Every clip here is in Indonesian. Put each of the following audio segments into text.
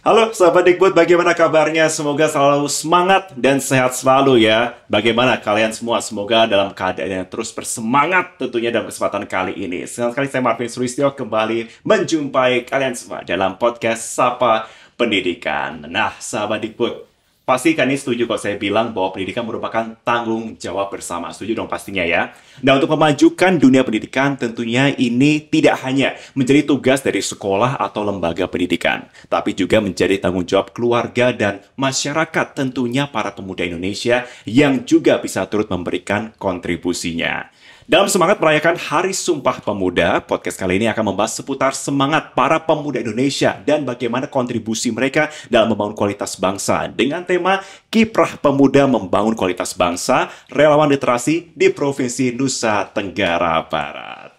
Halo sahabat Dikbud, bagaimana kabarnya? Semoga selalu semangat dan sehat selalu ya. Bagaimana kalian semua? Semoga dalam keadaan yang terus bersemangat tentunya dalam kesempatan kali ini. Senang sekali saya Marvin Sulistyo kembali menjumpai kalian semua dalam podcast Sapa Pendidikan. Nah, sahabat Dikbud, pasti kan ini setuju kalau saya bilang bahwa pendidikan merupakan tanggung jawab bersama. Setuju dong pastinya ya. Nah, untuk memajukan dunia pendidikan tentunya ini tidak hanya menjadi tugas dari sekolah atau lembaga pendidikan, tapi juga menjadi tanggung jawab keluarga dan masyarakat, tentunya para pemuda Indonesia yang juga bisa turut memberikan kontribusinya. Dalam semangat merayakan Hari Sumpah Pemuda, podcast kali ini akan membahas seputar semangat para pemuda Indonesia dan bagaimana kontribusi mereka dalam membangun kualitas bangsa dengan tema Kiprah Pemuda Membangun Kualitas Bangsa, Relawan Literasi di Provinsi Nusa Tenggara Barat.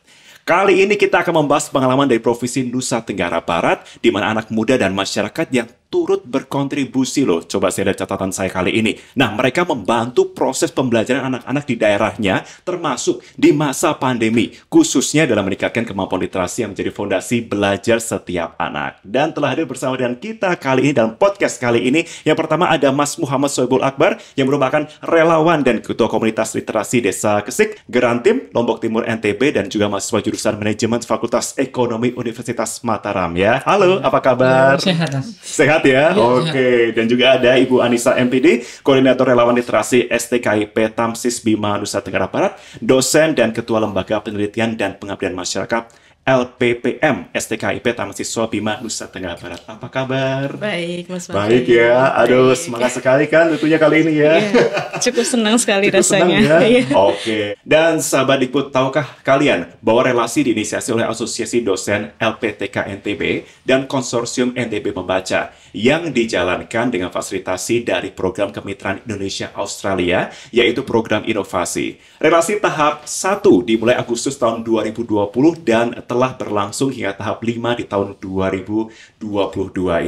Kali ini kita akan membahas pengalaman dari Provinsi Nusa Tenggara Barat, di mana anak muda dan masyarakat yang turut berkontribusi loh. Coba saya lihat catatan saya kali ini. Nah, mereka membantu proses pembelajaran anak-anak di daerahnya, termasuk di masa pandemi, khususnya dalam meningkatkan kemampuan literasi yang menjadi fondasi belajar setiap anak. Dan telah hadir bersama dengan kita kali ini dalam podcast kali ini. Yang pertama ada Mas Muhammad Soebul Akbar, yang merupakan relawan dan ketua komunitas literasi Desa Kesik, Gerantim, Lombok Timur NTB, dan juga mahasiswa jurusan manajemen Fakultas Ekonomi Universitas Mataram ya. Halo, apa kabar? Sehat. Sehat ya? Oke. Dan juga ada Ibu Anissa MPD, Koordinator Relawan Literasi STKIP Tamsis Bima Nusa Tenggara Barat, dosen dan Ketua Lembaga Penelitian dan Pengabdian Masyarakat LPPM STKIP Tamsiswa Bima Nusa Tenggara Barat. Apa kabar? Baik, Mas Marvin. Baik ya. Aduh, Baik. semangat sekali kan tentunya kali ini ya. Iya, cukup senang sekali Cukup rasanya. senang ya? Iya. Oke. Dan sahabat Dikbud, tahukah kalian bahwa relasi diinisiasi oleh Asosiasi Dosen LPTK NTB dan Konsorsium NTB Membaca yang dijalankan dengan fasilitasi dari Program Kemitraan Indonesia Australia, yaitu program inovasi. Relasi tahap 1 dimulai Agustus tahun 2020 dan telah berlangsung hingga tahap 5 di tahun 2022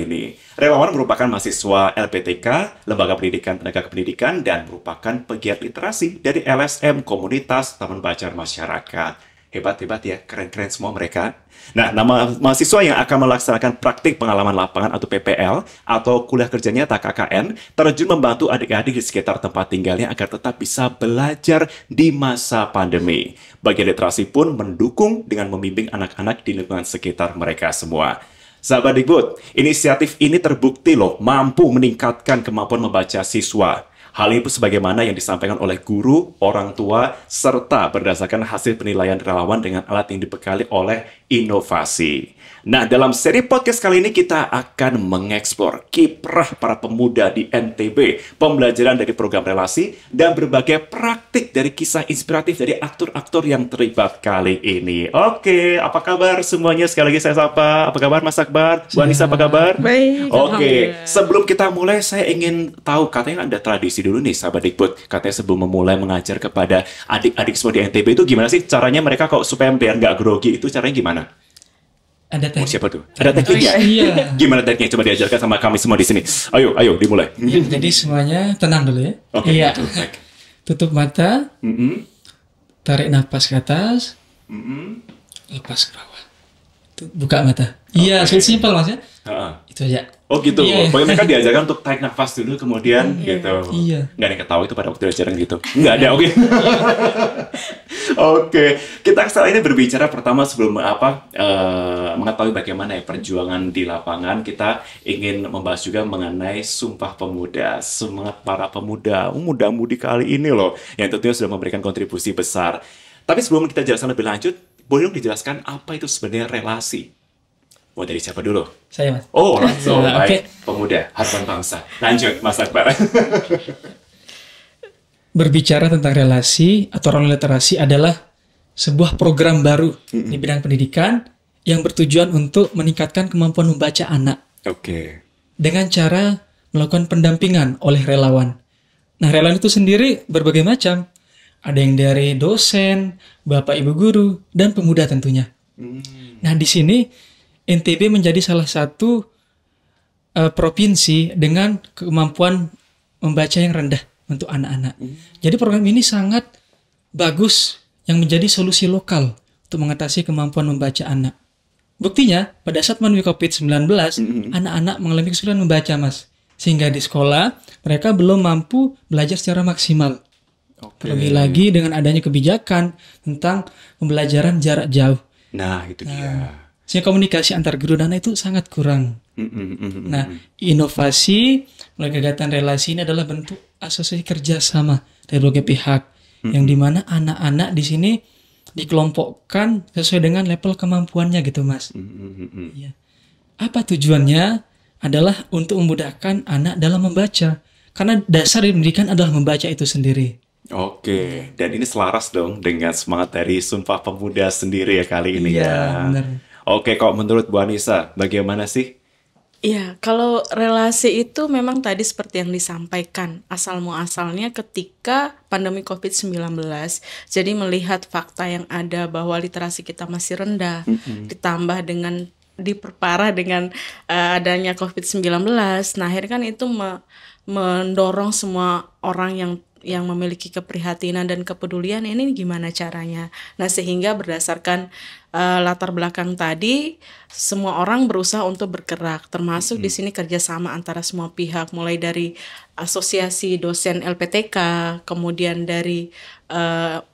ini. Relawan merupakan mahasiswa LPTK, Lembaga Pendidikan Tenaga Kependidikan, dan merupakan pegiat literasi dari LSM Komunitas Taman Baca Masyarakat. Hebat-hebat ya, keren-keren semua mereka. Nah, nama mahasiswa yang akan melaksanakan praktik pengalaman lapangan atau PPL atau kuliah kerja nyata KKN terjun membantu adik-adik di sekitar tempat tinggalnya agar tetap bisa belajar di masa pandemi. Bagian literasi pun mendukung dengan membimbing anak-anak di lingkungan sekitar mereka semua. Sahabat Dikbud, inisiatif ini terbukti loh mampu meningkatkan kemampuan membaca siswa. Hal ini sebagaimana yang disampaikan oleh guru, orang tua, serta berdasarkan hasil penilaian relawan dengan alat yang dibekali oleh inovasi. Nah, dalam seri podcast kali ini kita akan mengeksplor kiprah para pemuda di NTB, pembelajaran dari program relasi, dan berbagai praktik dari kisah inspiratif dari aktor-aktor yang terlibat kali ini. Oke, apa kabar semuanya? Sekali lagi saya sapa. Apa kabar Mas Akbar? Bu Anissa, apa kabar? Baik, Oke, alhamdulillah. sebelum kita mulai saya ingin tahu, katanya ada tradisi dulu nih sahabat Dikbud. Katanya sebelum memulai mengajar kepada adik-adik semua di NTB itu gimana sih caranya mereka kok supaya biar nggak grogi itu caranya gimana? Ada Oh, teknik. siapa tuh? Ada tekniknya? Iya. Gimana tekniknya? Coba diajarkan sama kami semua di sini. Ayo dimulai. Ya, jadi semuanya tenang dulu ya. Oke, Iya. gitu. Baik. Tutup mata, tarik nafas ke atas, lepas ke bawah. Buka mata. Iya, simpel Mas ya. Ha-ha. Itu aja. Oh gitu. Iya. Pokoknya mereka diajarkan untuk tarik nafas dulu kemudian gitu. Iya. Nggak ada yang ketawa itu pada waktu diajaran gitu. Nggak ada, oke. Oke. Kita sekarang ini berbicara pertama sebelum mengetahui bagaimana ya perjuangan di lapangan. Kita ingin membahas juga mengenai Sumpah Pemuda. Semangat para pemuda, muda-mudi kali ini loh, yang tentunya sudah memberikan kontribusi besar. Tapi sebelum kita jelaskan lebih lanjut, boleh dong dijelaskan apa itu sebenarnya relasi? Mau dari siapa dulu? Saya Mas. Oh, langsung. Oke. Baik. Pemuda, harapan bangsa. Lanjut, Mas Akbar. Berbicara tentang relasi atau relawan literasi adalah sebuah program baru di bidang pendidikan yang bertujuan untuk meningkatkan kemampuan membaca anak Oke. dengan cara melakukan pendampingan oleh relawan. Nah, relawan itu sendiri berbagai macam. Ada yang dari dosen, bapak ibu guru, dan pemuda tentunya. Nah, di sini NTB menjadi salah satu provinsi dengan kemampuan membaca yang rendah untuk anak-anak. Jadi program ini sangat bagus yang menjadi solusi lokal untuk mengatasi kemampuan membaca anak. Buktinya, pada saat pandemi COVID-19, anak-anak mengalami kesulitan membaca, Mas. Sehingga di sekolah, mereka belum mampu belajar secara maksimal. Terlebih lagi dengan adanya kebijakan tentang pembelajaran jarak jauh. Nah, itu dia. Sehingga komunikasi antar guru dan anak itu sangat kurang. Nah, inovasi melalui kegiatan relasi ini adalah bentuk asosiasi kerjasama dari berbagai pihak. Yang dimana anak-anak di sini dikelompokkan sesuai dengan level kemampuannya gitu, Mas. Ya. Apa tujuannya? Adalah untuk memudahkan anak dalam membaca. Karena dasar pendidikan adalah membaca itu sendiri. Oke, dan ini selaras dong dengan semangat dari Sumpah Pemuda sendiri ya kali ini ya. Benar. Oke, kok menurut Bu Anissa, bagaimana sih? Iya, kalau relasi itu memang tadi seperti yang disampaikan, asal muasalnya ketika pandemi COVID-19. Jadi melihat fakta yang ada bahwa literasi kita masih rendah, ditambah dengan diperparah dengan adanya COVID-19. Nah, akhirnya kan itu mendorong semua orang yang memiliki keprihatinan dan kepedulian ini gimana caranya. Nah, sehingga berdasarkan latar belakang tadi, semua orang berusaha untuk bergerak, termasuk di sini kerjasama antara semua pihak, mulai dari asosiasi dosen LPTK, kemudian dari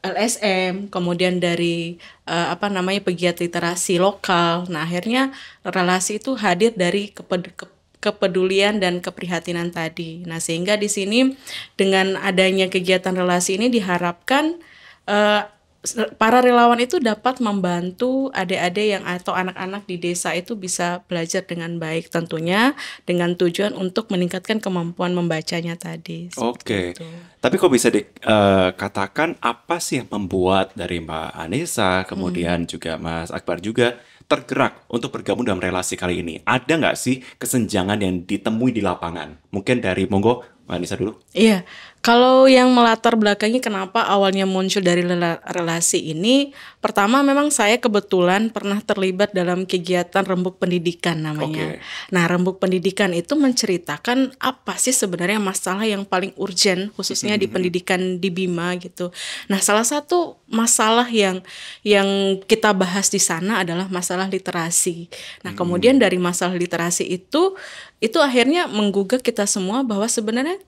LSM, kemudian dari pegiat literasi lokal. Nah, akhirnya relasi itu hadir dari kepedulian dan keprihatinan tadi. Nah, sehingga di sini dengan adanya kegiatan relasi ini diharapkan para relawan itu dapat membantu adik-adik yang atau anak-anak di desa itu bisa belajar dengan baik, tentunya dengan tujuan untuk meningkatkan kemampuan membacanya tadi. Oke. Tapi kok bisa dikatakan apa sih yang membuat dari Mbak Anissa, kemudian juga Mas Akbar juga tergerak untuk bergabung dalam relasi kali ini? Ada nggak sih kesenjangan yang ditemui di lapangan? Mungkin dari monggo Mbak Anissa dulu. Iya, kalau yang melatar belakangi kenapa awalnya muncul dari relasi ini, pertama memang saya kebetulan pernah terlibat dalam kegiatan Rembuk Pendidikan namanya. Nah, Rembuk Pendidikan itu menceritakan apa sih sebenarnya masalah yang paling urgent, khususnya di pendidikan di Bima gitu. Nah, salah satu masalah yang kita bahas di sana adalah masalah literasi. Nah, kemudian dari masalah literasi itu akhirnya menggugah kita semua bahwa sebenarnya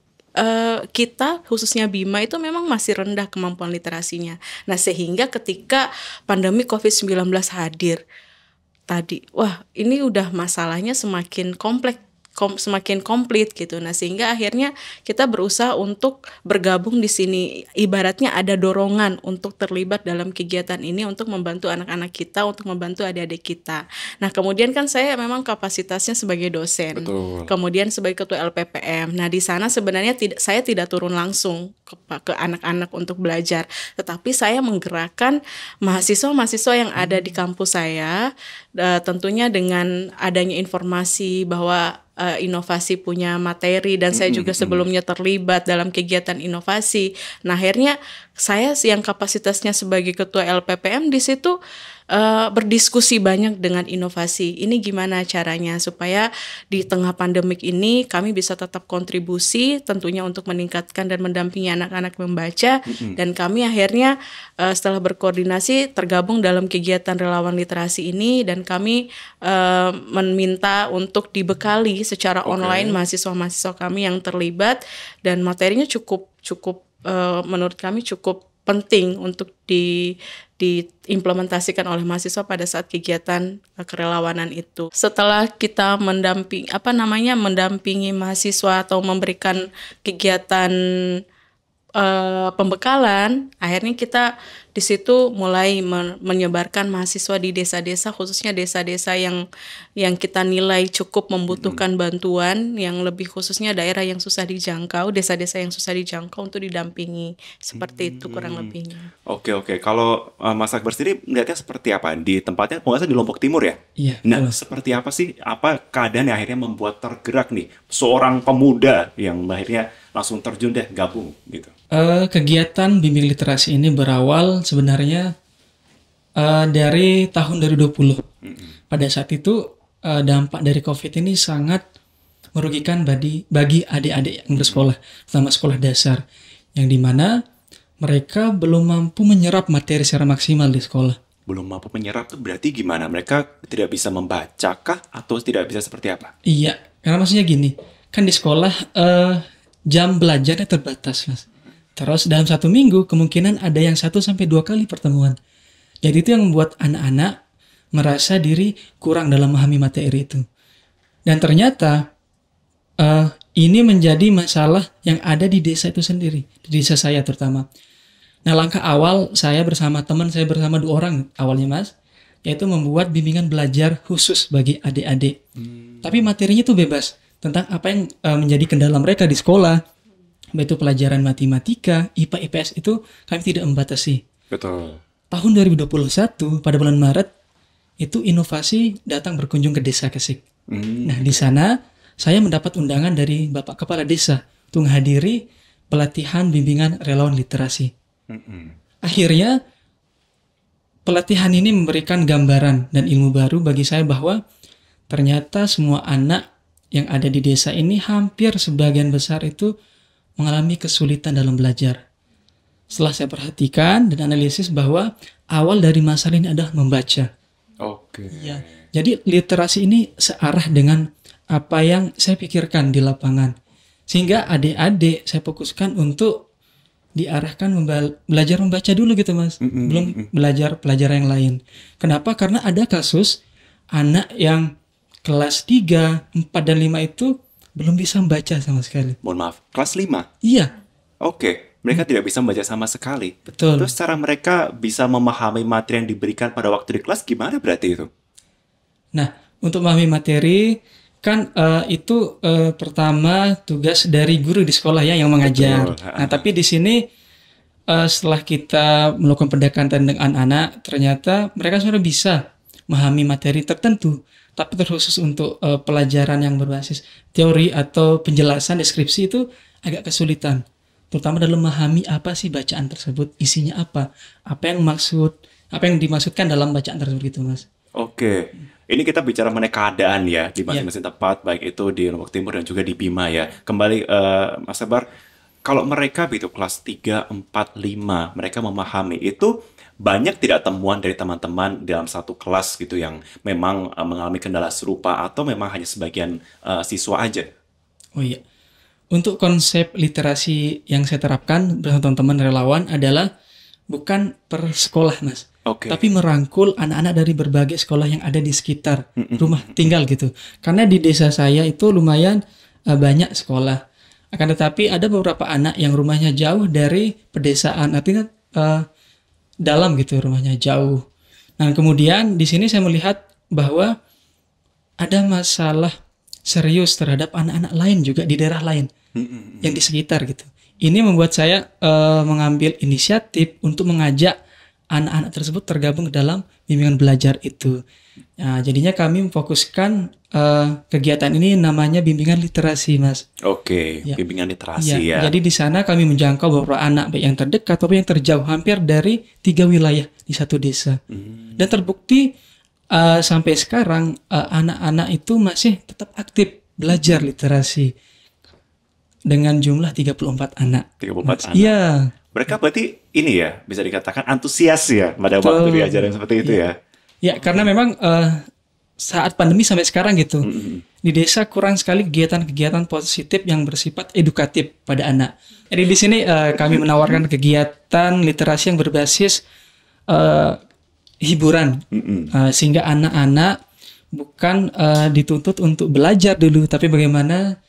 kita khususnya Bima itu memang masih rendah kemampuan literasinya. Nah, sehingga ketika pandemi COVID-19 hadir tadi, wah ini udah masalahnya semakin kompleks, semakin komplit gitu. Nah, sehingga akhirnya kita berusaha untuk bergabung di sini. Ibaratnya ada dorongan untuk terlibat dalam kegiatan ini untuk membantu anak-anak kita, untuk membantu adik-adik kita. Nah, kemudian kan saya memang kapasitasnya sebagai dosen. Betul. Kemudian sebagai ketua LPPM. Nah, di sana sebenarnya saya tidak turun langsung ke anak-anak untuk belajar, tetapi saya menggerakkan mahasiswa-mahasiswa yang ada di kampus saya, tentunya dengan adanya informasi bahwa inovasi punya materi dan saya juga sebelumnya terlibat dalam kegiatan inovasi. Nah, akhirnya saya yang kapasitasnya sebagai ketua LPPM di situ berdiskusi banyak dengan inovasi. Ini gimana caranya supaya di tengah pandemik ini kami bisa tetap kontribusi tentunya untuk meningkatkan dan mendampingi anak-anak membaca. Dan kami akhirnya setelah berkoordinasi tergabung dalam kegiatan relawan literasi ini dan kami meminta untuk dibekali secara online mahasiswa-mahasiswa kami yang terlibat dan materinya cukup menurut kami cukup penting untuk diimplementasikan oleh mahasiswa pada saat kegiatan kerelawanan itu. Setelah kita mendampingi mahasiswa atau memberikan kegiatan pembekalan, akhirnya kita di situ mulai menyebarkan mahasiswa di desa-desa, khususnya desa-desa yang kita nilai cukup membutuhkan bantuan, yang lebih khususnya daerah yang susah dijangkau, desa-desa yang susah dijangkau untuk didampingi. Seperti itu kurang lebihnya. Oke. Kalau Mas Akbar sendiri melihatnya seperti apa? Di tempatnya, kalau nggak salah di Lombok Timur ya? Iya. Nah, seperti apa sih? Apa keadaan yang akhirnya membuat tergerak nih seorang pemuda yang akhirnya langsung terjun deh gabung gitu? Kegiatan bimbing literasi ini berawal sebenarnya dari tahun 2020. Pada saat itu dampak dari COVID ini sangat merugikan bagi adik-adik yang bersekolah, terutama sekolah dasar, yang dimana mereka belum mampu menyerap materi secara maksimal di sekolah. Belum mampu menyerap tuh berarti gimana? Mereka tidak bisa membaca kah atau tidak bisa seperti apa? Iya, karena maksudnya gini, kan di sekolah jam belajarnya terbatas, Mas. Terus dalam 1 minggu kemungkinan ada yang 1 sampai 2 kali pertemuan. Jadi itu yang membuat anak-anak merasa diri kurang dalam memahami materi itu. Dan ternyata ini menjadi masalah yang ada di desa itu sendiri, di desa saya terutama. Nah, langkah awal saya bersama teman saya bersama 2 orang awalnya, Mas, yaitu membuat bimbingan belajar khusus bagi adik-adik. Tapi materinya itu bebas tentang apa yang menjadi kendala mereka di sekolah, baik itu pelajaran matematika, IPA, IPS itu kami tidak membatasi. Betul. Tahun 2021 pada bulan Maret itu inovasi datang berkunjung ke desa Kesik. Nah, di sana saya mendapat undangan dari Bapak Kepala Desa untuk menghadiri pelatihan bimbingan relawan literasi. Akhirnya pelatihan ini memberikan gambaran dan ilmu baru bagi saya bahwa ternyata semua anak yang ada di desa ini hampir sebagian besar itu mengalami kesulitan dalam belajar. Setelah saya perhatikan dan analisis bahwa awal dari masalah ini adalah membaca. Oke. Ya, jadi literasi ini searah dengan apa yang saya pikirkan di lapangan. Sehingga adik-adik saya fokuskan untuk diarahkan belajar membaca dulu gitu, Mas. Belum belajar pelajaran yang lain. Kenapa? Karena ada kasus anak yang kelas 3, 4, dan 5 itu belum bisa membaca sama sekali. Mohon maaf, kelas 5? Iya, Oke, mereka tidak bisa membaca sama sekali. betul. Terus cara mereka bisa memahami materi yang diberikan pada waktu di kelas gimana berarti itu? Nah, untuk memahami materi kan itu pertama tugas dari guru di sekolah ya yang mengajar. Betul. Nah, tapi di sini setelah kita melakukan pendekatan dengan anak-anak, ternyata mereka sudah bisa memahami materi tertentu. Tapi terkhusus untuk pelajaran yang berbasis teori atau penjelasan deskripsi itu agak kesulitan. Terutama dalam memahami apa sih bacaan tersebut, isinya apa yang dimaksudkan dalam bacaan tersebut gitu, Mas. Oke, ini kita bicara mengenai keadaan ya di masing-masing tempat, baik itu di Lombok Timur dan juga di Bima ya. Kembali Mas Sabar, kalau mereka begitu kelas 3, 4, 5, mereka memahami itu banyak tidak temuan dari teman-teman dalam satu kelas gitu yang memang mengalami kendala serupa atau memang hanya sebagian siswa aja? Oh iya. Untuk konsep literasi yang saya terapkan bersama teman-teman relawan adalah bukan per sekolah, Mas. Oke. Tapi merangkul anak-anak dari berbagai sekolah yang ada di sekitar rumah tinggal gitu. Karena di desa saya itu lumayan banyak sekolah. Akan tetapi ada beberapa anak yang rumahnya jauh dari pedesaan, artinya dalam gitu rumahnya jauh. Nah, kemudian di sini saya melihat bahwa ada masalah serius terhadap anak-anak lain juga di daerah lain yang di sekitar gitu. Ini membuat saya mengambil inisiatif untuk mengajak anak-anak tersebut tergabung dalam bimbingan belajar itu. Nah, jadinya kami memfokuskan kegiatan ini namanya bimbingan literasi, Mas. Oke, Ya. bimbingan literasi ya. Jadi di sana kami menjangkau beberapa anak baik yang terdekat ataupun yang terjauh, hampir dari 3 wilayah di satu desa. Dan terbukti sampai sekarang anak-anak itu masih tetap aktif belajar literasi dengan jumlah 34 anak. 34 anak. Iya, Mereka berarti ini ya, bisa dikatakan antusias ya pada waktu diajarin seperti itu ya. ya karena memang saat pandemi sampai sekarang gitu, di desa kurang sekali kegiatan-kegiatan positif yang bersifat edukatif pada anak. Jadi di sini kami menawarkan kegiatan literasi yang berbasis hiburan, sehingga anak-anak bukan dituntut untuk belajar dulu, tapi bagaimana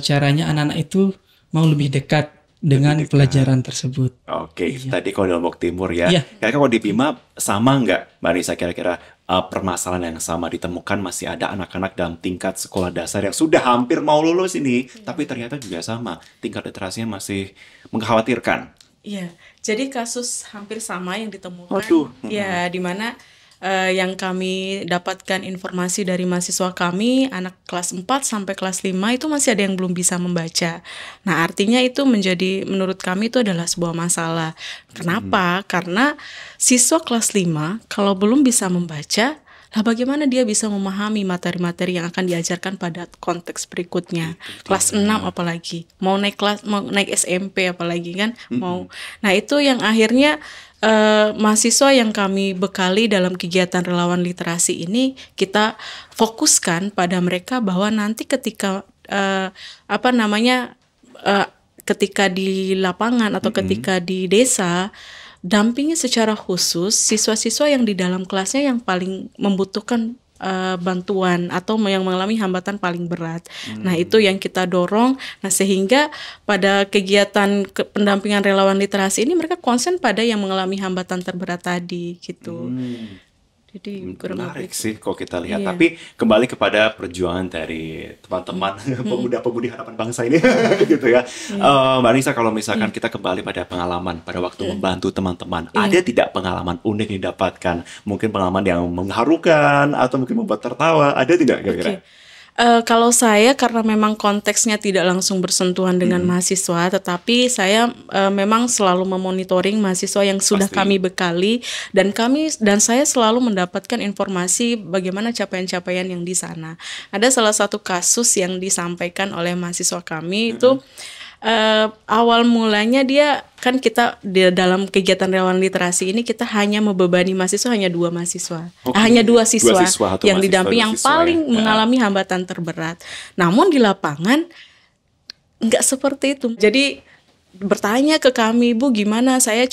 caranya anak-anak itu mau lebih dekat dengan pelajaran tersebut. Oke, itu tadi kalau di Lombok Timur ya. Iya. Kira-kira kalau di Bima sama nggak, Mbak Nisa? Kira-kira permasalahan yang sama ditemukan masih ada anak-anak dalam tingkat sekolah dasar yang sudah hampir mau lulus ini, tapi ternyata juga sama, tingkat literasinya masih mengkhawatirkan. Iya, jadi kasus hampir sama yang ditemukan. Waduh. Ya, di mana yang kami dapatkan informasi dari mahasiswa kami, anak kelas 4 sampai kelas 5 itu masih ada yang belum bisa membaca. Nah, artinya itu menurut kami itu adalah sebuah masalah. Kenapa? Karena siswa kelas 5 kalau belum bisa membaca, lah bagaimana dia bisa memahami materi-materi yang akan diajarkan pada konteks berikutnya. Kelas 6 apalagi. Mau naik SMP apalagi kan, mau. Nah, itu yang akhirnya mahasiswa yang kami bekali dalam kegiatan relawan literasi ini, kita fokuskan pada mereka bahwa nanti ketika ketika di lapangan atau ketika di desa, dampingi secara khusus siswa-siswa yang di dalam kelasnya yang paling membutuhkan bantuan atau yang mengalami hambatan paling berat. Nah, itu yang kita dorong. Nah, sehingga pada kegiatan pendampingan relawan literasi ini mereka konsen pada yang mengalami hambatan terberat tadi gitu. Jadi menarik sih kalau kita lihat. Tapi kembali kepada perjuangan dari teman-teman pemuda-pemudi harapan bangsa ini gitu ya. Mbak Nisa, kalau misalkan kita kembali pada pengalaman pada waktu membantu teman-teman, ada tidak pengalaman unik yang didapatkan? Mungkin pengalaman yang mengharukan atau mungkin membuat tertawa, ada tidak kira-kira? Kalau saya karena memang konteksnya tidak langsung bersentuhan dengan mahasiswa, tetapi saya memang selalu memonitoring mahasiswa yang sudah kami bekali, dan saya selalu mendapatkan informasi bagaimana capaian-capaian yang di sana. Ada salah satu kasus yang disampaikan oleh mahasiswa kami itu awal mulanya dia kan kita di dalam kegiatan relawan literasi ini kita hanya membebani mahasiswa hanya 2 mahasiswa, hanya 2 siswa yang didampingi yang paling mengalami hambatan terberat. Namun di lapangan nggak seperti itu. Jadi bertanya ke kami, Bu, gimana? Saya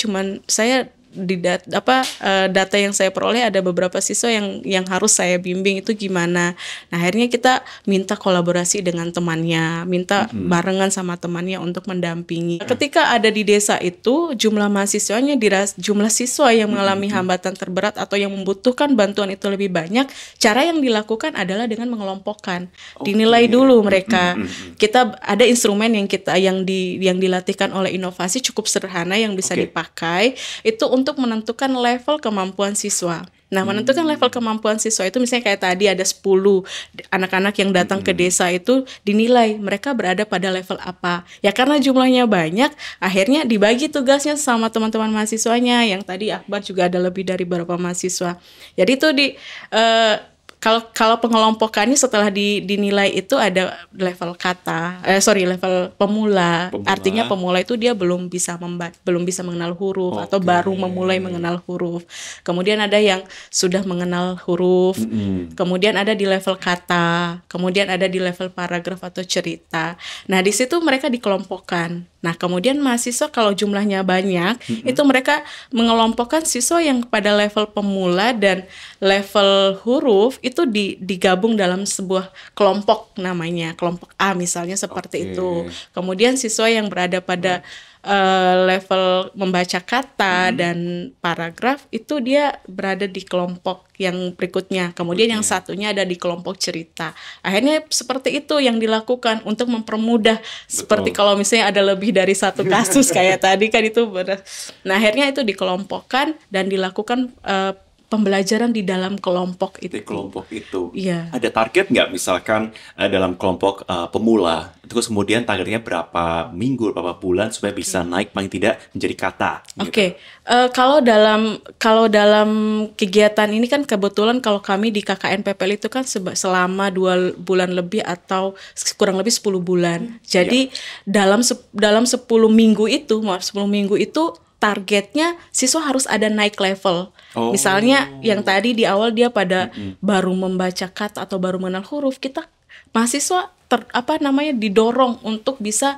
data yang saya peroleh ada beberapa siswa yang harus saya bimbing, itu gimana. Nah, akhirnya kita minta kolaborasi dengan temannya, minta barengan sama temannya untuk mendampingi. Ketika ada di desa itu jumlah mahasiswanya jumlah siswa yang mengalami hambatan terberat atau yang membutuhkan bantuan itu lebih banyak, cara yang dilakukan adalah dengan mengelompokkan. Dinilai dulu mereka. Kita ada instrumen yang dilatihkan oleh inovasi cukup sederhana yang bisa dipakai itu untuk menentukan level kemampuan siswa. Nah, menentukan level kemampuan siswa itu misalnya kayak tadi ada 10 anak-anak yang datang ke desa itu dinilai mereka berada pada level apa. Ya karena jumlahnya banyak, akhirnya dibagi tugasnya sama teman-teman mahasiswanya. Yang tadi Akbar juga ada lebih dari beberapa mahasiswa. Jadi itu kalau pengelompokannya setelah dinilai itu ada level level pemula. Artinya pemula itu dia belum bisa mengenal huruf atau baru memulai mengenal huruf. Kemudian ada yang sudah mengenal huruf. Kemudian ada di level kata. Kemudian ada di level paragraf atau cerita. Nah, di situ mereka dikelompokkan. Nah, kemudian mahasiswa kalau jumlahnya banyak, itu mereka mengelompokkan siswa yang pada level pemula dan level huruf itu digabung dalam sebuah kelompok namanya, kelompok A misalnya seperti itu. Kemudian siswa yang berada pada level membaca kata dan paragraf itu dia berada di kelompok yang berikutnya. Kemudian yang satunya ada di kelompok cerita. Akhirnya seperti itu yang dilakukan untuk mempermudah. Seperti kalau misalnya ada lebih dari satu kasus kayak tadi kan itu Nah, akhirnya itu dikelompokkan dan dilakukan pembelajaran di dalam kelompok itu. Di kelompok itu. Iya. Ada target nggak misalkan dalam kelompok pemula? Terus kemudian targetnya berapa minggu, berapa bulan supaya bisa naik paling tidak menjadi kata? Oke. Kalau dalam kegiatan ini kan kebetulan kalau kami di KKN PPL itu kan selama 2 bulan lebih atau kurang lebih 10 bulan. Jadi dalam 10 minggu itu, 10 minggu itu targetnya siswa harus ada naik level. Misalnya yang tadi di awal dia pada baru membaca kata atau baru mengenal huruf, kita mahasiswa didorong untuk bisa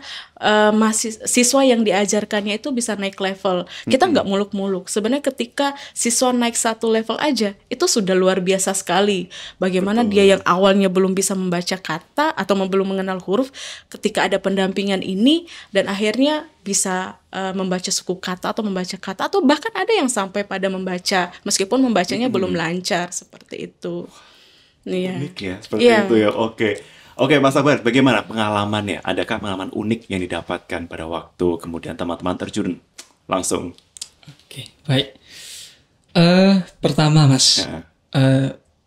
siswa yang diajarkannya itu bisa naik level. Kita nggak muluk-muluk. Sebenarnya ketika siswa naik 1 level aja itu sudah luar biasa sekali. Bagaimana dia yang awalnya belum bisa membaca kata atau belum mengenal huruf, ketika ada pendampingan ini dan akhirnya bisa membaca suku kata atau membaca kata, atau bahkan ada yang sampai pada membaca meskipun membacanya belum lancar seperti itu. Unik ya, seperti itu ya. Oke, Mas Akbar, bagaimana pengalamannya? Adakah pengalaman unik yang didapatkan pada waktu kemudian teman-teman terjun langsung? Oke, baik. Pertama, Mas,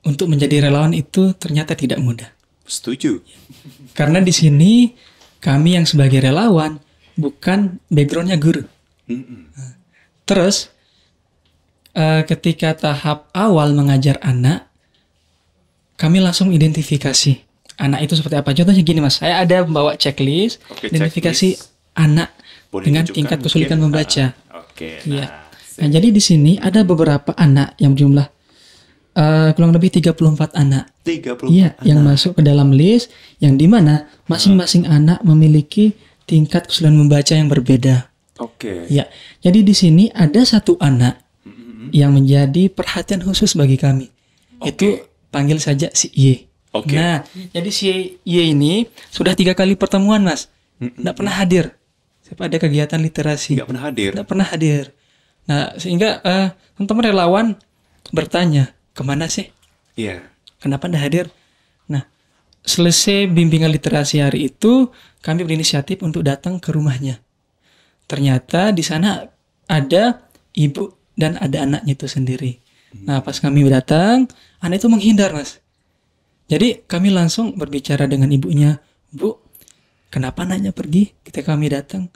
untuk menjadi relawan itu ternyata tidak mudah. Setuju. Karena di sini kami yang sebagai relawan bukan backgroundnya guru. Terus ketika tahap awal mengajar anak, kami langsung identifikasi anak itu seperti apa. Contohnya gini, Mas, saya ada membawa checklist identifikasi anak dengan tingkat kesulitan membaca. Oke. Iya. Nah, jadi di sini ada beberapa anak yang berjumlah kurang lebih 34 anak. 34 Iya, anak. yang masuk ke dalam list yang dimana masing-masing anak memiliki tingkat kesulitan membaca yang berbeda. Oke. Ya, jadi di sini ada satu anak yang menjadi perhatian khusus bagi kami. Itu panggil saja si Y. Oke. Nah, jadi si Y ini sudah 3 kali pertemuan, Mas. Nggak pernah hadir pada kegiatan literasi. Nggak pernah hadir. Nggak pernah hadir. Nah, sehingga teman-teman relawan bertanya, kemana sih? Iya. Kenapa nggak hadir? Nah, selesai bimbingan literasi hari itu, kami berinisiatif untuk datang ke rumahnya. Ternyata di sana ada ibu dan ada anaknya itu sendiri. Nah, pas kami datang, anak itu menghindar, Mas. Jadi kami langsung berbicara dengan ibunya, Bu, kenapa anaknya pergi ketika kami datang?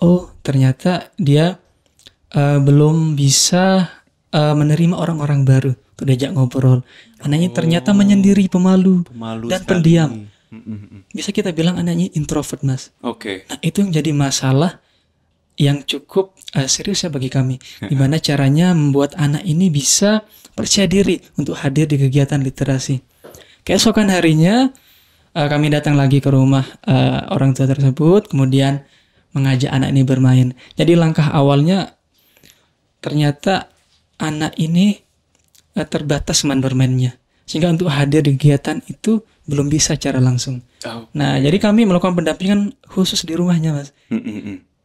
Oh, ternyata dia belum bisa menerima orang-orang baru untuk diajak ngobrol. Anaknya ternyata menyendiri, pemalu dan sekali. pendiam. Bisa kita bilang anaknya introvert, Mas. Oke. Nah, itu yang jadi masalah yang cukup serius ya bagi kami. Gimana caranya membuat anak ini bisa percaya diri untuk hadir di kegiatan literasi. Keesokan harinya kami datang lagi ke rumah orang tua tersebut, kemudian mengajak anak ini bermain. Jadi langkah awalnya ternyata anak ini terbatas teman bermainnya, sehingga untuk hadir di kegiatan itu belum bisa secara langsung. Nah, jadi kami melakukan pendampingan khusus di rumahnya, Mas.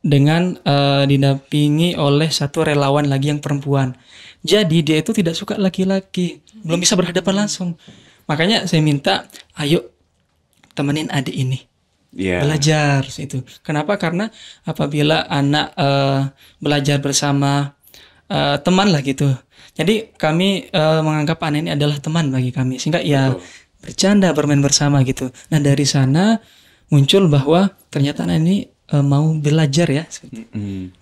Dengan didampingi oleh satu relawan lagi yang perempuan. Jadi dia itu tidak suka laki-laki, belum bisa berhadapan langsung. Makanya saya minta, ayo temenin adik ini belajar itu. Kenapa? Karena apabila anak belajar bersama teman lah gitu. Jadi kami menganggap anak ini adalah teman bagi kami, sehingga ya bercanda, bermain bersama gitu. Nah, dari sana muncul bahwa ternyata anak ini mau belajar ya.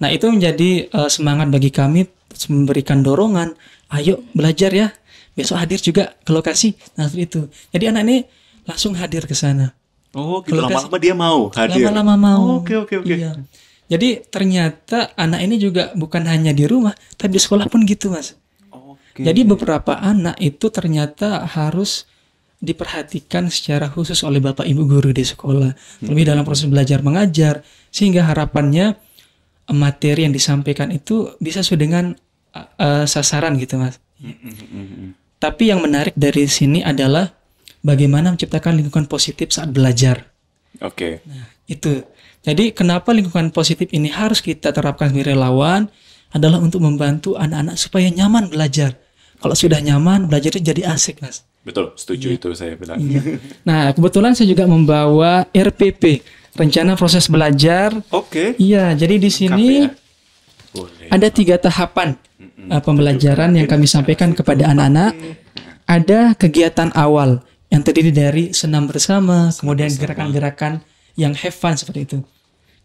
Nah, itu menjadi semangat bagi kami, memberikan dorongan, ayo belajar ya, besok hadir juga ke lokasi. Nah, seperti itu. Jadi anak ini langsung hadir ke sana. Oh, gitu. Lama-lama dia mau hadir. Lama-lama mau. Oke. Iya. Jadi ternyata anak ini juga bukan hanya di rumah, tapi di sekolah pun gitu, Mas. Jadi beberapa anak itu ternyata harus diperhatikan secara khusus oleh bapak ibu guru di sekolah, lebih dalam proses belajar mengajar, sehingga harapannya materi yang disampaikan itu bisa sesuai dengan sasaran gitu, Mas. Tapi yang menarik dari sini adalah bagaimana menciptakan lingkungan positif saat belajar. Oke. Nah, itu. Jadi kenapa lingkungan positif ini harus kita terapkan sebagai relawan adalah untuk membantu anak-anak supaya nyaman belajar. Kalau sudah nyaman, belajar itu jadi asik, Mas. Betul, setuju itu saya bilang. Iya. Nah, kebetulan saya juga membawa RPP, Rencana Proses Belajar. Oke. Iya, jadi di sini ada 3 tahapan pembelajaran yang kami sampaikan kepada anak-anak. Ada kegiatan awal yang terdiri dari senam bersama, kemudian gerakan-gerakan yang have fun seperti itu.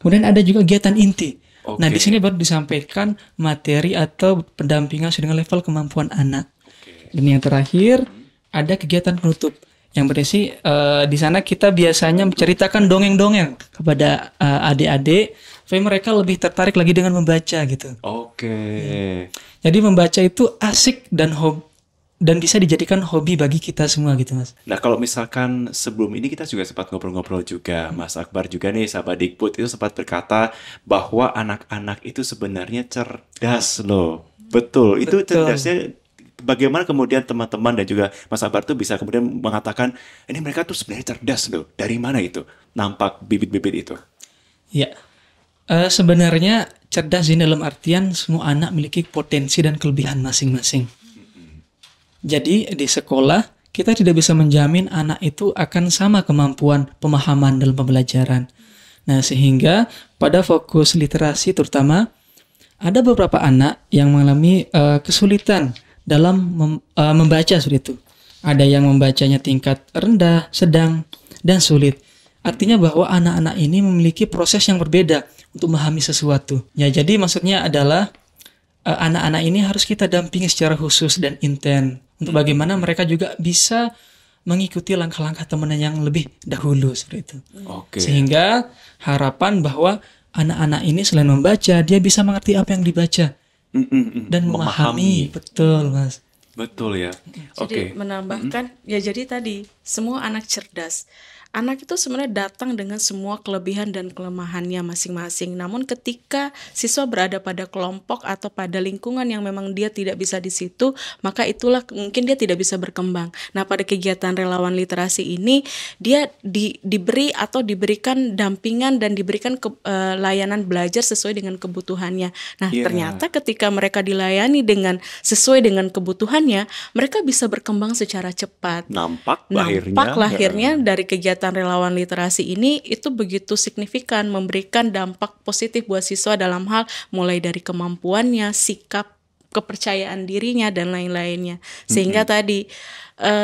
Kemudian ada juga kegiatan inti. Nah, di sini baru disampaikan materi atau pendampingan sesuai dengan level kemampuan anak. Dan yang terakhir ada kegiatan penutup yang berisi di sana kita biasanya menceritakan dongeng-dongeng kepada adik-adik supaya mereka lebih tertarik lagi dengan membaca gitu. Oke. Jadi membaca itu asik dan bisa dijadikan hobi bagi kita semua gitu, Mas. Nah, kalau misalkan sebelum ini kita juga sempat ngobrol-ngobrol juga, Mas Akbar juga nih, sahabat Dikbud itu sempat berkata bahwa anak-anak itu sebenarnya cerdas loh. Betul. Itu cerdasnya bagaimana kemudian teman-teman dan juga Mas Akbar tuh bisa kemudian mengatakan ini mereka tuh sebenarnya cerdas loh. Dari mana itu nampak bibit-bibit itu? Ya, sebenarnya cerdas ini dalam artian semua anak memiliki potensi dan kelebihan masing-masing. Jadi di sekolah kita tidak bisa menjamin anak itu akan sama kemampuan pemahaman dalam pembelajaran. Nah, sehingga pada fokus literasi terutama ada beberapa anak yang mengalami kesulitan dalam membaca seperti itu. Ada yang membacanya tingkat rendah, sedang, dan sulit. Artinya bahwa anak-anak ini memiliki proses yang berbeda untuk memahami sesuatu. Ya, jadi maksudnya adalah anak-anak ini harus kita dampingi secara khusus dan intens untuk bagaimana mereka juga bisa mengikuti langkah-langkah temannya yang lebih dahulu seperti itu. Sehingga harapan bahwa anak-anak ini selain membaca, dia bisa mengerti apa yang dibaca. dan memahami. Betul, Mas. Betul ya. Jadi menambahkan ya, jadi tadi semua anak cerdas. Anak itu sebenarnya datang dengan semua kelebihan dan kelemahannya masing-masing. Namun ketika siswa berada pada kelompok atau pada lingkungan yang memang dia tidak bisa di situ, maka itulah mungkin dia tidak bisa berkembang. Nah, pada kegiatan relawan literasi ini dia diberi atau diberikan dampingan dan diberikan layanan belajar sesuai dengan kebutuhannya. Nah, ternyata ketika mereka dilayani dengan sesuai dengan kebutuhannya, mereka bisa berkembang secara cepat. Nampak lahirnya dari kegiatan relawan literasi ini itu begitu signifikan, memberikan dampak positif buat siswa dalam hal mulai dari kemampuannya, sikap, kepercayaan dirinya, dan lain-lainnya. Sehingga tadi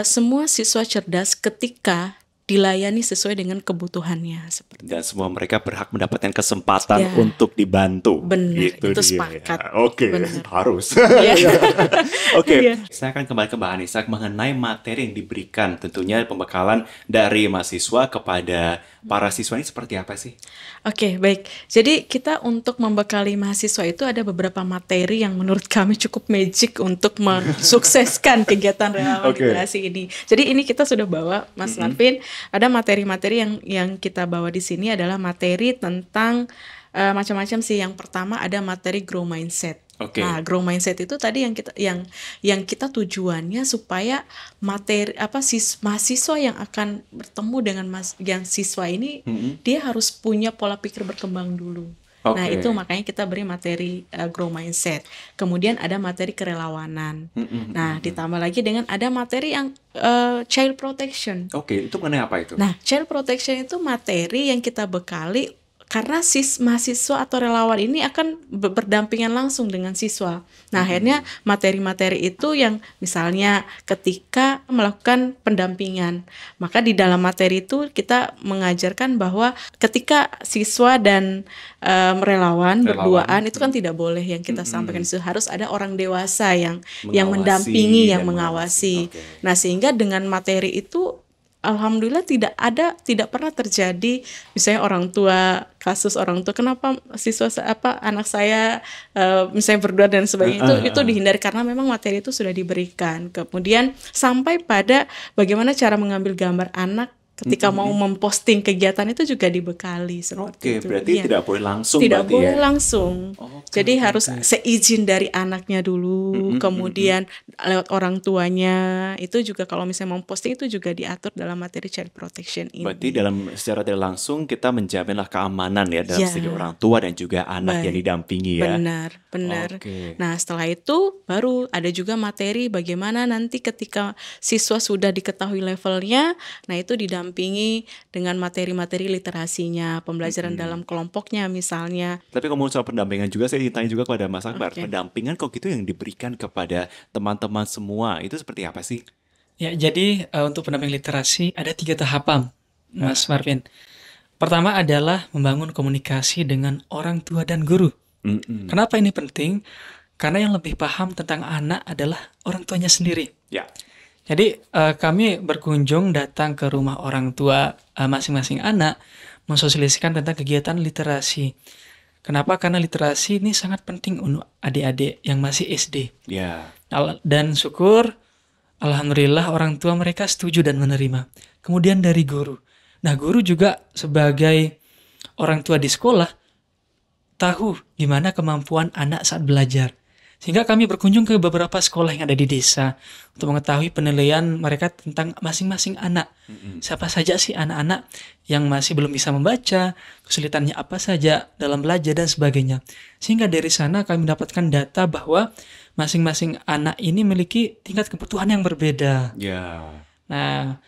semua siswa cerdas ketika dilayani sesuai dengan kebutuhannya. Dan semua mereka berhak mendapatkan kesempatan untuk dibantu. Benar, gitu itu sepakat. Oke, harus. Oke, saya akan kembali ke Mbak Anissa mengenai materi yang diberikan. Tentunya pembekalan dari mahasiswa kepada para siswa ini seperti apa sih? Oke, baik. Jadi kita untuk membekali mahasiswa itu ada beberapa materi yang menurut kami cukup magic untuk mensukseskan kegiatan relawan literasi ini. Jadi ini kita sudah bawa, Mas Marvin, ada materi-materi yang kita bawa di sini adalah materi tentang macam-macam sih. Yang pertama ada materi grow mindset. Nah, grow mindset itu tadi yang kita tujuannya supaya mahasiswa yang akan bertemu dengan yang siswa ini dia harus punya pola pikir berkembang dulu. Nah, itu makanya kita beri materi grow mindset. Kemudian ada materi kerelawanan. Nah, ditambah lagi dengan ada materi yang child protection. Itu mengenai apa itu? Nah, child protection itu materi yang kita bekali karena mahasiswa atau relawan ini akan berdampingan langsung dengan siswa. Nah, akhirnya materi-materi itu yang misalnya ketika melakukan pendampingan, maka di dalam materi itu kita mengajarkan bahwa ketika siswa dan relawan berduaan itu kan tidak boleh yang kita sampaikan itu, harus ada orang dewasa yang mendampingi, yang mengawasi. Nah, sehingga dengan materi itu alhamdulillah tidak pernah terjadi misalnya kasus orang tua kenapa anak saya misalnya berdua dan sebagainya, itu dihindari karena memang materi itu sudah diberikan. Kemudian sampai pada bagaimana cara mengambil gambar anak ketika mau memposting kegiatan itu juga dibekali seperti itu. Berarti tidak boleh langsung. Tidak boleh langsung. Jadi harus seizin dari anaknya dulu, kemudian lewat orang tuanya. Itu juga kalau misalnya memposting itu juga diatur dalam materi child protection ini. Berarti secara tidak langsung kita menjaminlah keamanan ya dalam segi orang tua dan juga anak yang didampingi ya. Benar. Nah, setelah itu baru ada juga materi bagaimana nanti ketika siswa sudah diketahui levelnya, nah itu didampingi dengan materi-materi literasinya, pembelajaran dalam kelompoknya misalnya. Tapi ngomong soal pendampingan juga, saya ditanya juga kepada Mas Akbar, pendampingan kok gitu yang diberikan kepada teman-teman semua, itu seperti apa sih? Ya, jadi untuk pendamping literasi ada 3 tahapan, Mas Marvin. Pertama adalah membangun komunikasi dengan orang tua dan guru. Kenapa ini penting? Karena yang lebih paham tentang anak adalah orang tuanya sendiri. Ya. Jadi kami berkunjung datang ke rumah orang tua masing-masing anak, mensosialisasikan tentang kegiatan literasi. Kenapa? Karena literasi ini sangat penting untuk adik-adik yang masih SD. Ya. Dan syukur, alhamdulillah orang tua mereka setuju dan menerima. Kemudian dari guru. Nah, guru juga sebagai orang tua di sekolah tahu gimana kemampuan anak saat belajar. Sehingga kami berkunjung ke beberapa sekolah yang ada di desa untuk mengetahui penilaian mereka tentang masing-masing anak. Siapa saja sih anak-anak yang masih belum bisa membaca, kesulitannya apa saja dalam belajar dan sebagainya. Sehingga dari sana kami mendapatkan data bahwa masing-masing anak ini memiliki tingkat kebutuhan yang berbeda. Nah,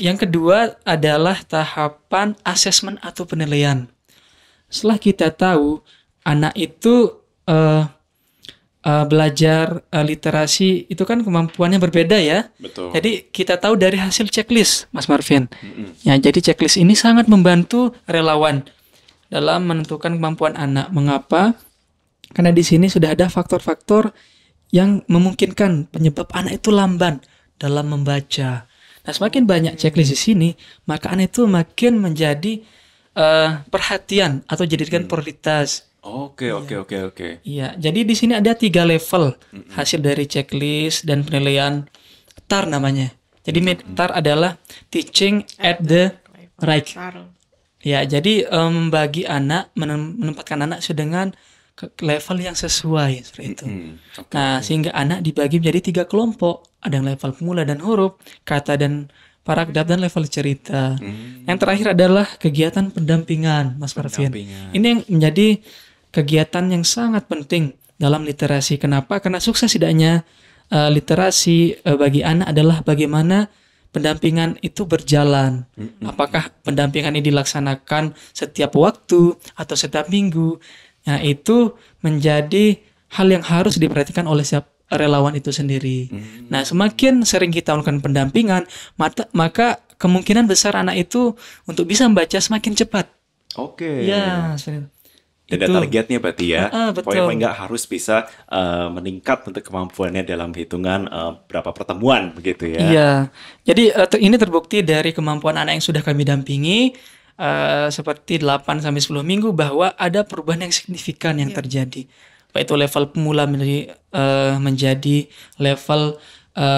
yang kedua adalah tahapan asesmen atau penilaian. Setelah kita tahu anak itu belajar literasi itu kan kemampuannya berbeda ya. Betul. Jadi kita tahu dari hasil checklist, Mas Marvin. Ya, jadi checklist ini sangat membantu relawan dalam menentukan kemampuan anak. Mengapa? Karena di sini sudah ada faktor-faktor yang memungkinkan penyebab anak itu lamban dalam membaca. Nah, semakin banyak checklist di sini, maka anak itu makin menjadi perhatian atau jadikan prioritas. Oke, oke, oke, oke. Iya, jadi di sini ada 3 level hasil dari checklist dan penilaian TAR namanya. Jadi TAR adalah teaching at the right. Taruh. Ya, jadi bagi anak menempatkan anak dengan level yang sesuai seperti itu. Oke, Nah, sehingga anak dibagi menjadi 3 kelompok. Ada yang level pemula dan huruf, kata dan paragraf, dan level cerita. Yang terakhir adalah kegiatan pendampingan, Mas Marvin. Pendampingan. Ini yang menjadi kegiatan yang sangat penting dalam literasi. Kenapa? Karena sukses tidaknya literasi bagi anak adalah bagaimana pendampingan itu berjalan. Apakah pendampingan ini dilaksanakan setiap waktu atau setiap minggu? Nah, itu menjadi hal yang harus diperhatikan oleh relawan itu sendiri. Nah, semakin sering kita melakukan pendampingan, maka kemungkinan besar anak itu untuk bisa membaca semakin cepat. Oke. Ya, seperti itu. Ada targetnya berarti ya. Betul. Pokoknya nggak harus bisa meningkat untuk kemampuannya dalam hitungan berapa pertemuan begitu ya. Iya. Jadi ini terbukti dari kemampuan anak yang sudah kami dampingi seperti 8 sampai 10 minggu bahwa ada perubahan yang signifikan yang terjadi. Baik itu level pemula menjadi level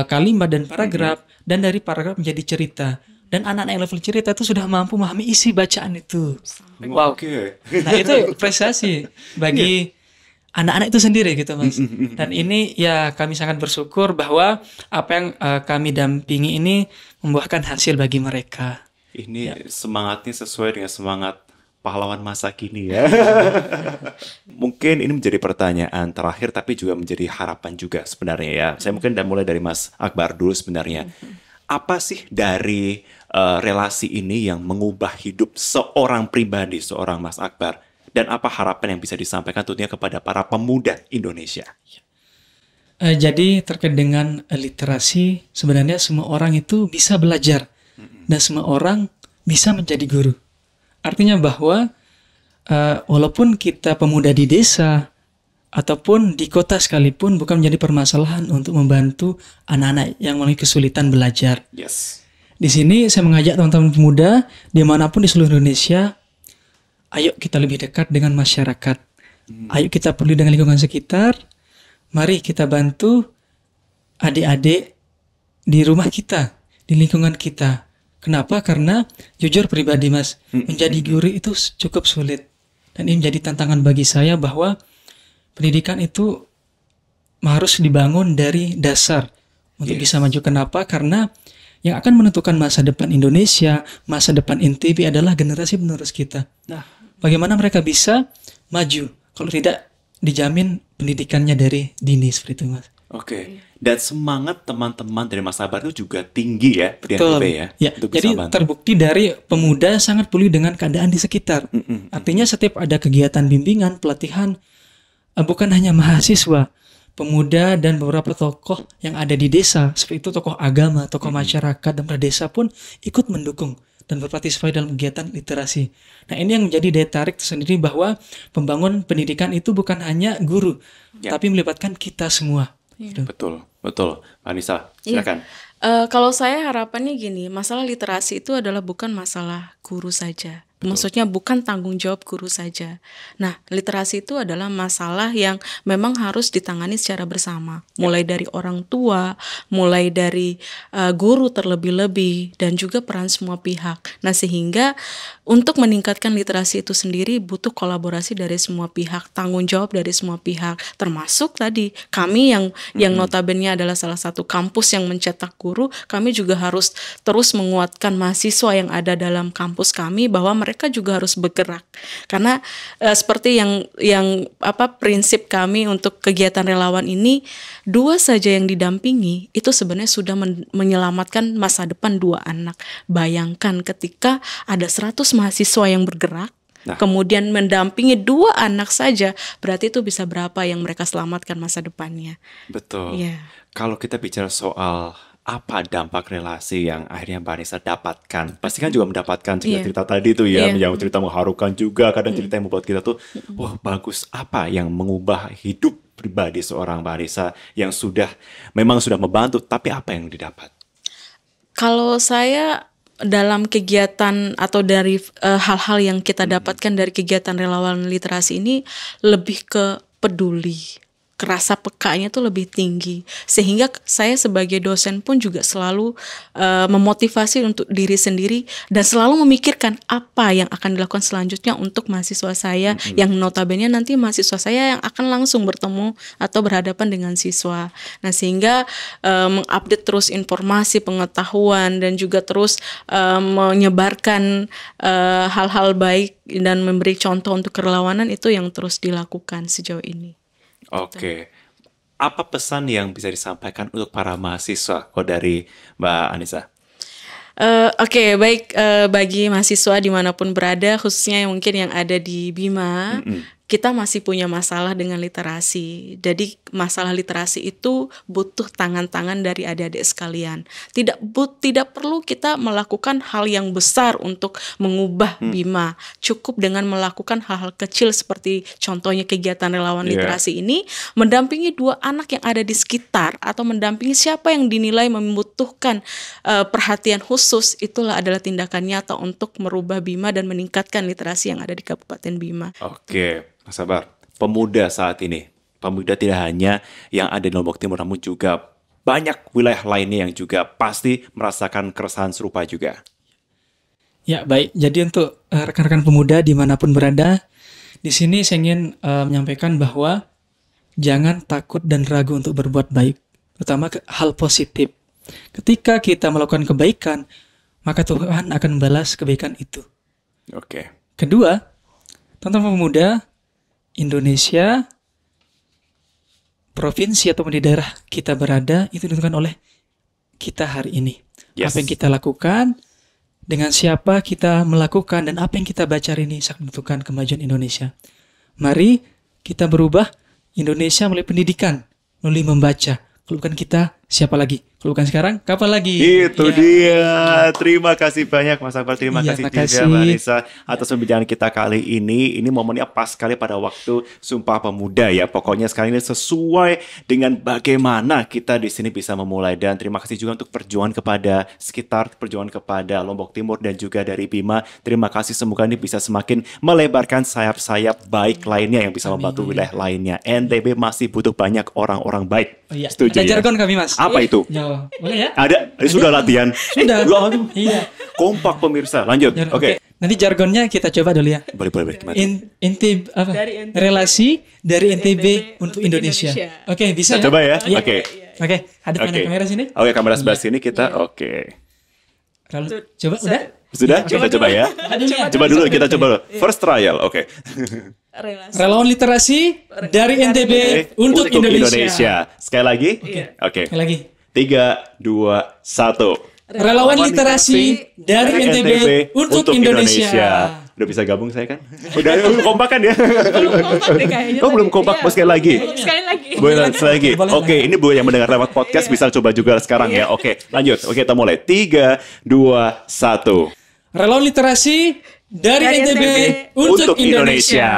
kalimat dan paragraf, dan dari paragraf menjadi cerita. Dan anak-anak yang level cerita itu sudah mampu memahami isi bacaan itu. Wow. Oke. Nah, itu prestasi bagi anak-anak itu sendiri gitu, Mas. Dan ini ya kami sangat bersyukur bahwa apa yang kami dampingi ini membuahkan hasil bagi mereka. Ini semangatnya sesuai dengan semangat pahlawan masa kini ya. Mungkin ini menjadi pertanyaan terakhir tapi juga menjadi harapan juga sebenarnya ya. Saya mungkin mulai dari Mas Akbar dulu sebenarnya. Apa sih dari relasi ini yang mengubah hidup seorang pribadi, seorang Mas Akbar? Dan apa harapan yang bisa disampaikan tentunya kepada para pemuda Indonesia? Jadi terkait dengan literasi, sebenarnya semua orang itu bisa belajar. Dan semua orang bisa menjadi guru. Artinya bahwa walaupun kita pemuda di desa ataupun di kota sekalipun, bukan menjadi permasalahan untuk membantu anak-anak yang memiliki kesulitan belajar. Yes. Di sini saya mengajak teman-teman pemuda dimanapun di seluruh Indonesia, ayo kita lebih dekat dengan masyarakat. Ayo kita peduli dengan lingkungan sekitar. Mari kita bantu adik-adik di rumah kita, di lingkungan kita. Kenapa? Karena jujur pribadi, Mas, menjadi guru itu cukup sulit. Dan ini menjadi tantangan bagi saya bahwa pendidikan itu harus dibangun dari dasar untuk bisa maju. Kenapa? Karena yang akan menentukan masa depan Indonesia, masa depan NTB adalah generasi penerus kita. Nah, bagaimana mereka bisa maju kalau tidak dijamin pendidikannya dari dini seperti itu, Mas. Oke. Dan semangat teman-teman dari Mas Akbar itu juga tinggi ya, Betul. PNPB ya. Ya, jadi terbukti dari pemuda sangat peduli dengan keadaan di sekitar. Artinya setiap ada kegiatan bimbingan, pelatihan, bukan hanya mahasiswa, pemuda dan beberapa tokoh yang ada di desa, seperti itu tokoh agama, tokoh masyarakat, dan desa pun ikut mendukung dan berpartisipasi dalam kegiatan literasi. Nah, ini yang menjadi daya tarik tersendiri bahwa pembangunan pendidikan itu bukan hanya guru, tapi melibatkan kita semua. Betul, betul. Anissa, silakan. Kalau saya harapannya gini, masalah literasi itu adalah bukan masalah guru saja. Maksudnya bukan tanggung jawab guru saja. Nah, literasi itu adalah masalah yang memang harus ditangani secara bersama. Mulai dari orang tua, mulai dari guru terlebih-lebih, dan juga peran semua pihak. Nah, sehingga untuk meningkatkan literasi itu sendiri butuh kolaborasi dari semua pihak, tanggung jawab dari semua pihak. Termasuk tadi kami yang notabene adalah salah satu kampus yang mencetak guru, kami juga harus terus menguatkan mahasiswa yang ada dalam kampus kami bahwa mereka juga harus bergerak. Karena seperti yang prinsip kami untuk kegiatan relawan ini, 2 saja yang didampingi itu sebenarnya sudah menyelamatkan masa depan 2 anak. Bayangkan ketika ada 100 mahasiswa yang bergerak, kemudian mendampingi 2 anak saja, berarti itu bisa berapa yang mereka selamatkan masa depannya. Betul. Yeah. Kalau kita bicara soal apa dampak relasi yang akhirnya Mbak Anissa dapatkan, pasti kan juga mendapatkan cerita-cerita tadi tuh ya, yang cerita mengharukan juga, kadang cerita yang membuat kita tuh, wah bagus, apa yang mengubah hidup pribadi seorang Mbak Anissa yang memang sudah membantu, tapi apa yang didapat? Kalau saya dalam kegiatan atau dari hal-hal yang kita dapatkan dari kegiatan relawan literasi ini lebih ke peduli. Rasa pekanya tuh lebih tinggi, sehingga saya sebagai dosen pun juga selalu memotivasi untuk diri sendiri dan selalu memikirkan apa yang akan dilakukan selanjutnya untuk mahasiswa saya yang notabene nanti mahasiswa saya yang akan langsung bertemu atau berhadapan dengan siswa. Nah, sehingga mengupdate terus informasi pengetahuan dan juga terus menyebarkan hal-hal baik dan memberi contoh untuk kerelawanan itu yang terus dilakukan sejauh ini. Oke. Apa pesan yang bisa disampaikan untuk para mahasiswa dari Mbak Anissa? Oke, baik, bagi mahasiswa dimanapun berada, khususnya yang mungkin yang ada di Bima, kita masih punya masalah dengan literasi. Jadi masalah literasi itu butuh tangan-tangan dari adik-adik sekalian. Tidak perlu kita melakukan hal yang besar untuk mengubah Bima. Cukup dengan melakukan hal-hal kecil seperti contohnya kegiatan relawan literasi ini, mendampingi 2 anak yang ada di sekitar atau mendampingi siapa yang dinilai membutuhkan perhatian khusus, itulah adalah tindakan nyata untuk merubah Bima dan meningkatkan literasi yang ada di Kabupaten Bima. Oke. Mas Sabar, pemuda saat ini, pemuda tidak hanya yang ada di Lombok Timur, namun juga banyak wilayah lainnya yang juga pasti merasakan keresahan serupa juga. Ya, baik. Jadi untuk rekan-rekan pemuda dimanapun berada, di sini saya ingin menyampaikan bahwa jangan takut dan ragu untuk berbuat baik, terutama hal positif. Ketika kita melakukan kebaikan, maka Tuhan akan membalas kebaikan itu. Oke. Kedua, teman-teman pemuda Indonesia, provinsi ataupun di daerah kita berada, itu ditentukan oleh kita hari ini. Yes. Apa yang kita lakukan, dengan siapa kita melakukan, dan apa yang kita baca hari ini sangat menentukan kemajuan Indonesia. Mari kita berubah Indonesia melalui pendidikan, melalui membaca. Kalau bukan kita, siapa lagi? Kalau bukan sekarang, kapan lagi? Itu dia. Terima kasih banyak Mas Akbar. Terima kasih juga Mbak Anissa atas pembicaraan kita kali ini. Ini momennya pas sekali pada waktu Sumpah Pemuda ya. Pokoknya sekarang ini sesuai dengan bagaimana kita di sini bisa memulai. Dan terima kasih juga untuk perjuangan kepada sekitar, perjuangan kepada Lombok Timur dan juga dari Bima. Terima kasih, semoga ini bisa semakin melebarkan sayap-sayap baik lainnya yang bisa membantu wilayah lainnya. NTB masih butuh banyak orang-orang baik. Setuju Ada ya? jargon kami, Mas. Apa itu? Jawa. Boleh ya? Ada, ini sudah latihan. Sudah. Iya. Kompak pemirsa. Lanjut. Oke. Nanti jargonnya kita coba dulu ya. Boleh. Gimana? NTB apa? Relasi dari NTB untuk Indonesia. Oke, bisa ya? Coba ya. Iya. Oke. Oke, hadapkan kamera sini. Oke, kamera sebelah sini kita. Oke. Lalu coba udah? Sudah? Kita coba ya. Coba dulu, kita coba dulu. First trial. Oke. Relawan literasi dari NTB untuk Indonesia. Sekali lagi? Oke. Sekali lagi. 3, 2, 1. Relawan literasi dari NTB untuk Indonesia. Udah bisa gabung saya kan? Udah kompak kan ya? Belum kompak deh kayaknya. Oh, belum kompak. Sekali lagi. Sekali lagi. Boleh lagi. Oke, ini Bu yang mendengar lewat podcast bisa coba juga sekarang ya. Oke, lanjut. Oke, kita mulai. 3, 2, 1. Relawan literasi dari NTB untuk Indonesia.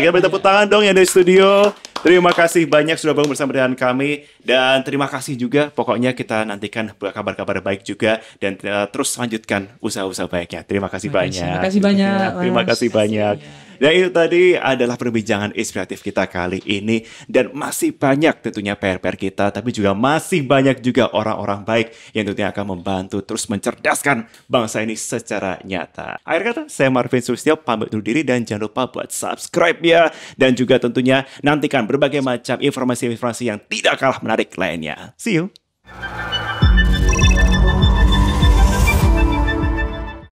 Kita beri tepuk tangan dong yang dari studio. Terima kasih banyak sudah bergabung bersama dengan kami. Dan terima kasih juga, pokoknya kita nantikan kabar-kabar baik juga. Dan terus lanjutkan usaha-usaha baiknya. Terima kasih banyak. Terima kasih banyak. Terima kasih banyak. Dan itu tadi adalah perbincangan inspiratif kita kali ini. Dan masih banyak tentunya PR-PR kita, tapi juga masih banyak juga orang-orang baik yang tentunya akan membantu terus mencerdaskan bangsa ini secara nyata. Akhir kata, saya Marvin Sulistyo pamit undur diri dan jangan lupa buat subscribe ya. Dan juga tentunya nantikan berbagai macam informasi-informasi yang tidak kalah menarik lainnya. See you!